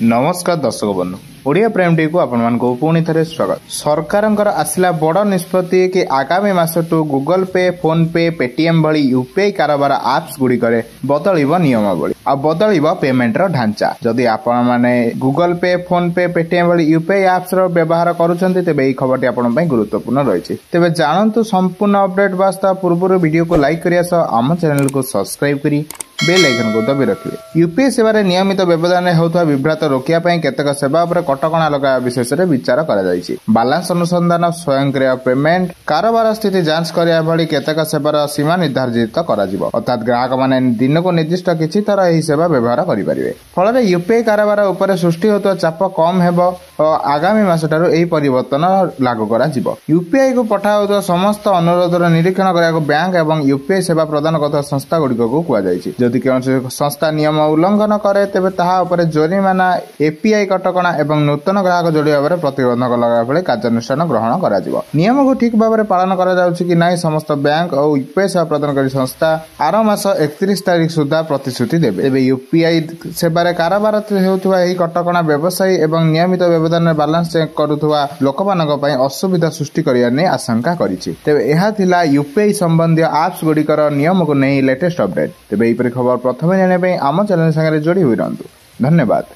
नमस्कार दर्शक बंधु ओडिया प्राइम टी को आपण पुणी थे स्वागत। सरकार आसला बड़ निष्पत्ति कि आगामी मासटू गूगल पे, फोन पे, पेटीएम भली यूपीआई कारोबार आप्स गुड़िक बदल नियमावली आ बदल पेमेंट ढांचा। जदि आपण माने गूगल पे, फोन पे, पेटीएम भली यूपीआई आप्स व्यवहार करुछन्ति तेबे एई खबरटी आपण पई गुरुत्वपूर्ण रहिछि। तेबे जानन्तु संपूर्ण अपडेट वास्ता पूर्व वीडियो को लाइक करिया सह आम चैनल को सब्सक्राइब करी बेल आइकन को दबी रखिए। यूपीआई सेवा नियमित व्यवधान होता विभ्राट रोकिया केतेक सेवा उपर कटकणा लगाया विषय विचार बालांस अनुसंधान, स्वयंक्रिय पेमेंट, कारोबार स्थिति जांच करिया भली केतेक सेवार सीमा निर्धारित अर्थात ग्राहक माने दिन को निर्दिष्ट किछि तरह एही सेवा व्यवहार करिपारिबे। फल यूपीआई कारोबार उपर सृष्टि होता चाप कम हेबो और आगामी मासठारु एही परिवर्तन लागू करा जिवो। यूपीआई को पठाउଥିବା समस्त अनुरोधर निरीक्षण करिया बैंक एवं यूपीआई सेवा प्रदान करता संस्था गुड़िक को कुआ जायछि। जदि कौन संस्था नियम उल्लंघन करे तेबे ताहा उपरे जोरिमाना, एपीआई कटकणा एवं नूतन ग्राहक जोड़िया भाव प्रतिबंधक लगा बेले कार्यानुष्ठान ग्रहण करा जिवो। नियम को ठीक भाव पालन करा जाउछि कि नाही समस्त बैंक और यूपीआई सेवा प्रदानकारी संस्था आर मास 31 तारिख सुधा प्रतिश्रुति देबे। तेबे यूपीआई सेवारे कारोबार हेउथुवा एही कटकणा व्यवसायी एवं नियमित व्यवधान बैलेंस चेक करुथुवा लोकमानक पई असुविधा सृष्टि करिया नै आशंका करिछि। तेबे एहा थिला यूपीआई संबंधी एप्स गुड़िकर नियम को नै लेटेस्ट अपडेट। तेबे एही खबर प्रथमे जाने आम चैनल संगे जोड़ी हुई रहंतु। धन्यवाद।